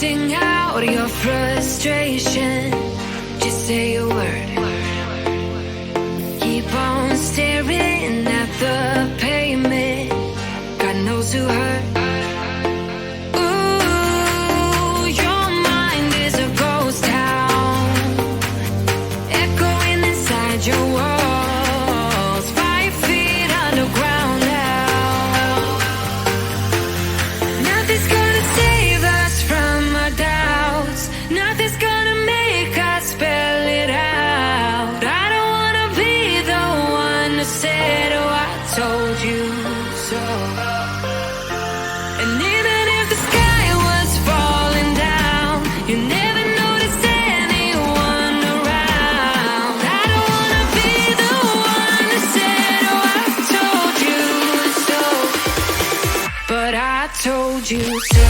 Sing out your frustration. Just say a word. Keep on staring at the pavement. God knows who hurt. Ooh, your mind is a ghost town, echoing inside your walls. 5 feet underground now. Nothing's gonna save us from our doubts. Nothing's gonna make us spell it out. I don't wanna be the one who said, oh, I told you so. And even if the sky was falling down, you never noticed anyone around. I don't wanna be the one who said, oh, I told you so. But I told you so.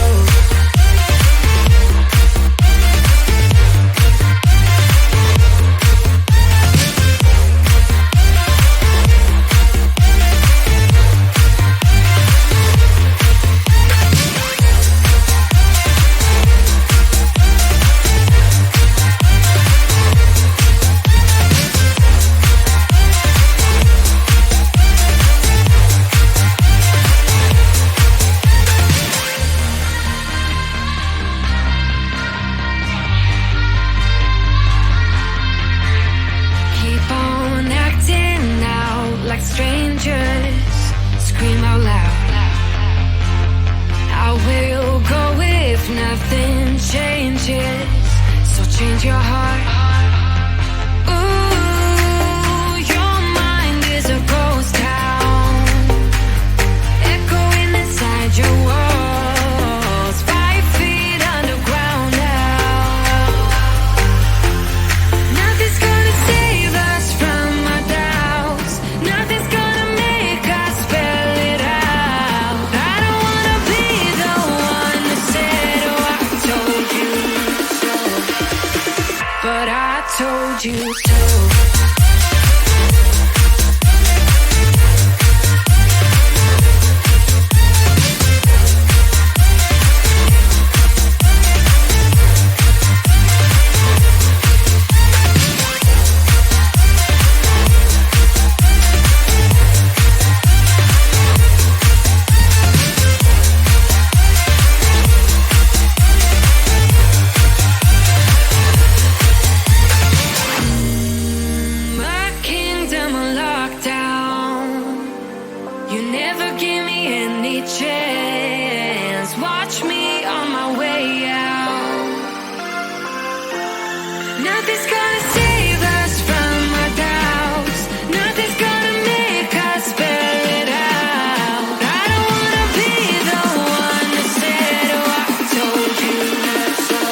Keep on acting out like strangers. Scream out loud. I will go if nothing changes. So change your heart. Ooh, your mind is a ghost town, echoing inside your walls. 5 feet underground now. Nothing's gonna save us from our doubts. Nothing's gonna make us spell it out. I don't wanna be the one who said, oh, I told you so. But I told you so. My kingdom on lockdown. You never give me any chance. Watch me on my way out. Nothing's gonna save us from our doubts. Nothing's gonna make us spell it out. I don't wanna be the one who said, oh, I told you so.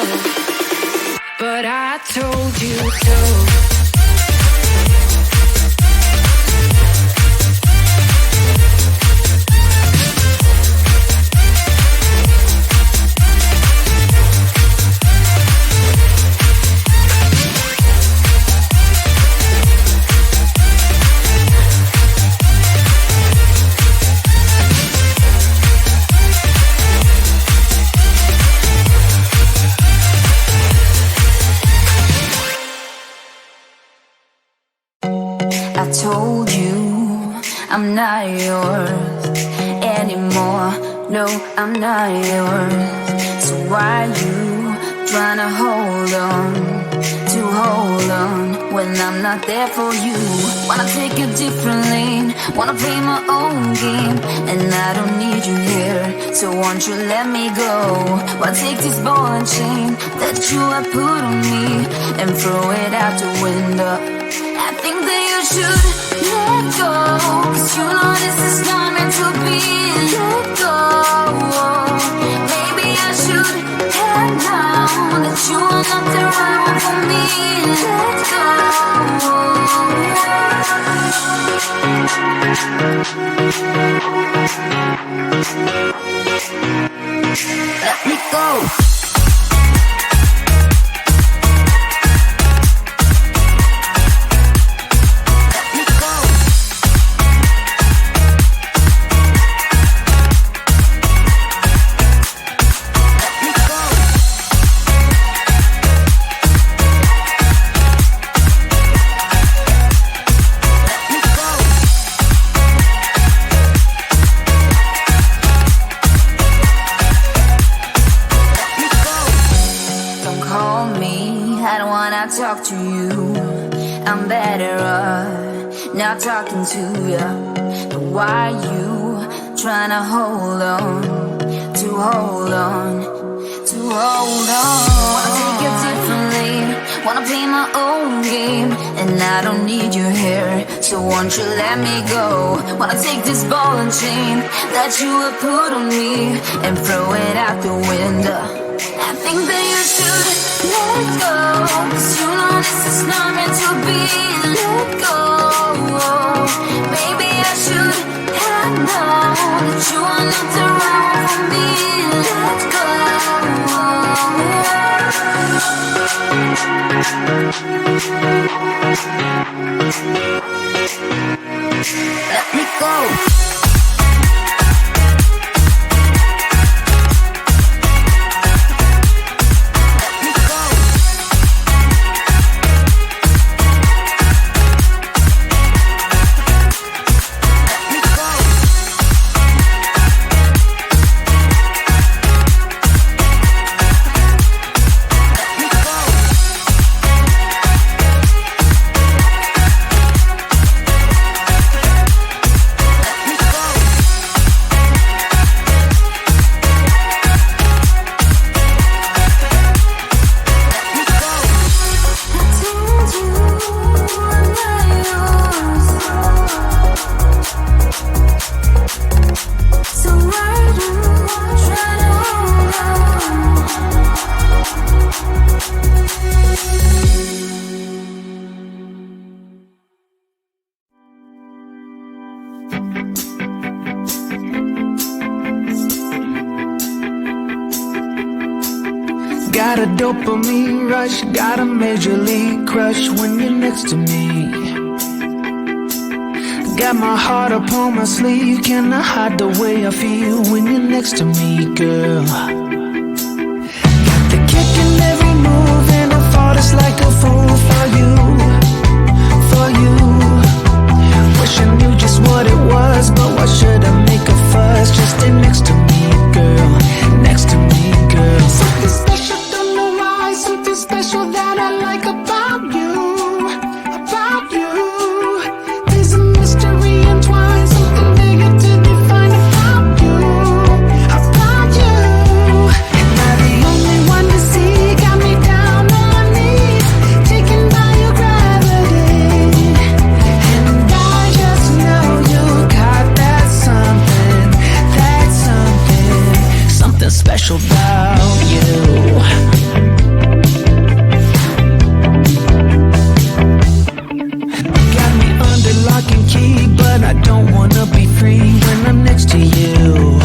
But I told you so. I told you I'm not yours anymore. No, I'm not yours. So why you trying to hold on when I'm not there for you? Wanna take a different lane, wanna play my own game, and I don't need you here. So won't you let me go? Why take this ball and chain that you have put on me and throw it out the window? I think that you should let go, 'cause you know this is not meant to be. Let go. Maybe I should have known that you are not the right one for me. Let go. Let me go. talk to you, I'm better off not talking to you. But why you trying to hold on, to hold on, to hold on? Wanna take it differently, wanna play my own game, and I don't need your hair, so won't you let me go? Wanna take this ball and chain that you have put on me and throw it out the window. I think that you should let go, 'cause you know this is not meant to be. Let go. Maybe I should have known that you are not the right for me. Let go. Let me go. Got a dopamine rush, got a major league crush when you're next to me. Got my heart upon my sleeve, can I hide the way I feel when you're next to me, girl? Got the kick in every move and I fought it's like a fool for you, for you. Wish I knew just what it was, but why should I make a fuss? Just stay next to me, girl, next to me, girl. Something special, don't know why, something special that I like about you, about you. There's a mystery entwined, something bigger to define about you, about you. Am I the only one to see? Got me down on my knees, taken by your gravity. And I just know you got that something, something special about you. Got me under lock and key, but I don't wanna be free when I'm next to you.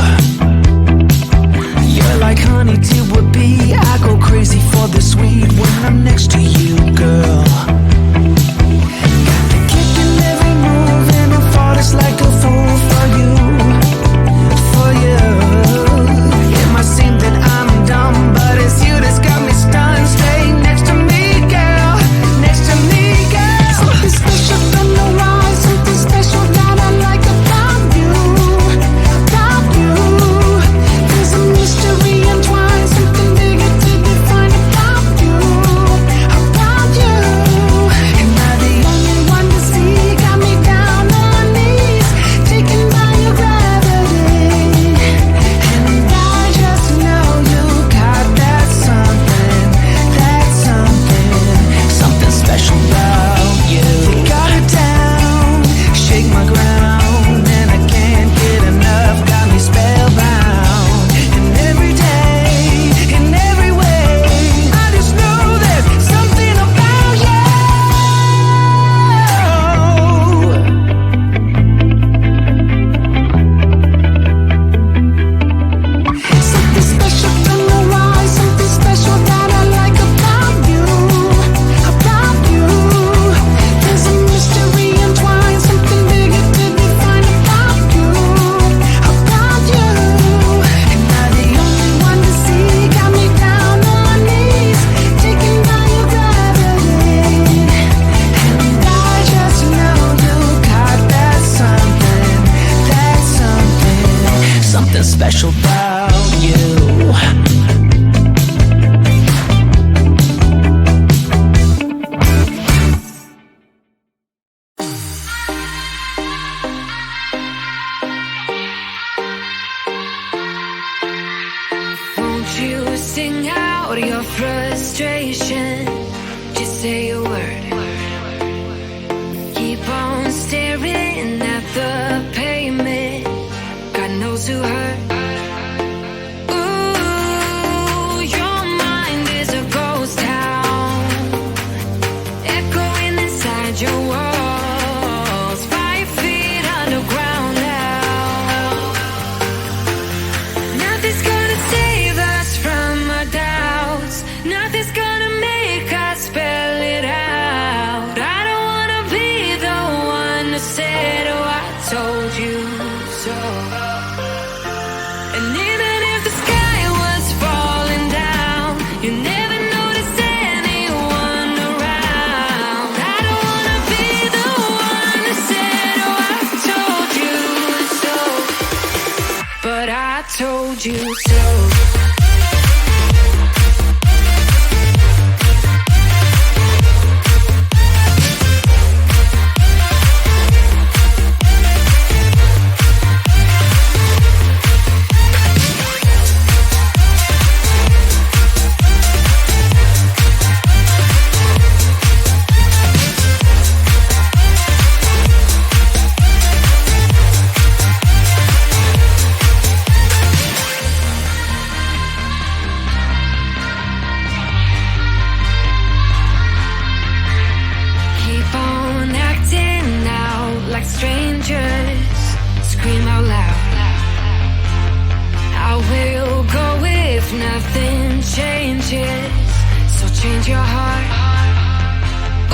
You're like honey to a bee, I go crazy for the sweet when I'm next to you, girl. Got the kick in every move and I fought it's like a fool for you, for you. It might seem that I'm dumb, but it's you that's got me Sing out your frustration. Just say a word. Keep on staring at the pavement. God knows who hurt. Ooh, your mind is a ghost town, echoing inside your walls. 5 feet underground now. Nothing's gonna save us from our doubts. Nothing's gonna make us spell it out. I don't wanna be the one to say, oh, I told you so. And even if the sky was falling down, you never noticed anyone around. I don't wanna be the one to say, oh, I told you so. But I told you so. Keep on acting out like strangers. Scream out loud. I will go if nothing changes. So change your heart.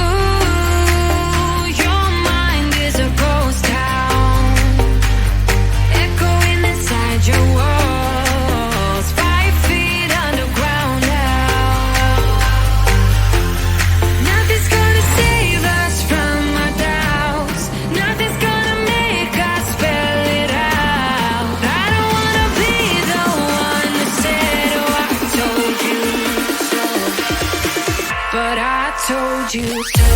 Ooh, your mind is a ghost town, echoing inside your walls. 5 feet underground now. Nothing's gonna save us from our doubts. Nothing's gonna make us spell it out. I don't wanna be the one that said, oh, I told you so. But I told you so.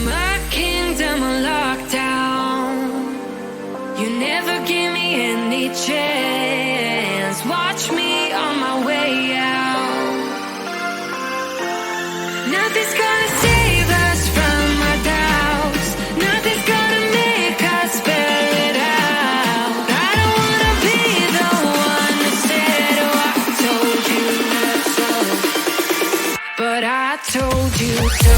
My kingdom on lockdown. You never give me any chance. Watch me on my way out. Nothing's gonna save us from our doubts. Nothing's gonna make us spell it out. I don't wanna be the one that said, oh, I told you so. But I told you so.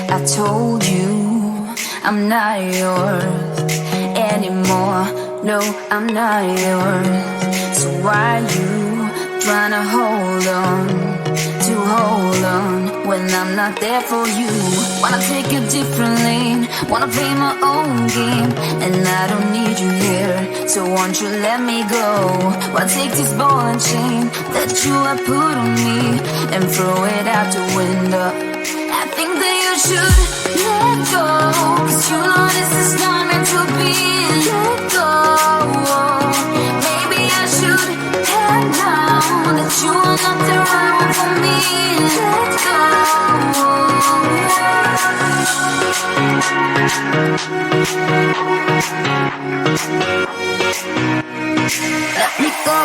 I told you I'm not yours anymore. No, I'm not yours. So why you trying to hold on when I'm not there for you? Wanna take a different lane, wanna play my own game, and I don't need you here. So won't you let me go? Why take this ball and chain that you have put on me and throw it out the window? I think that you should let go, 'cause you know this is not meant to be. Let go. Maybe I should have known that you are not the right one for me. Let go. Let me go.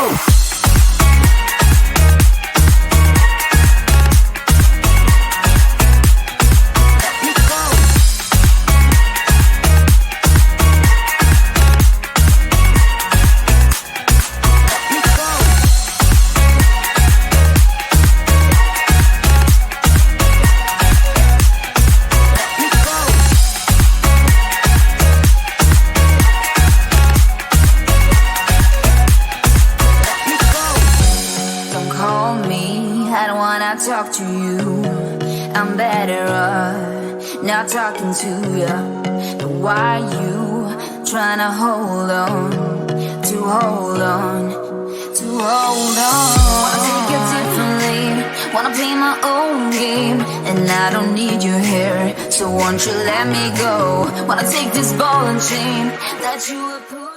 talk to you. I'm better off not talking to you. But why you trying to hold on, to hold on, to hold on? Wanna take it differently, wanna play my own game, and I don't need your hair, so won't you let me go? Wanna take this ball and chain that you were put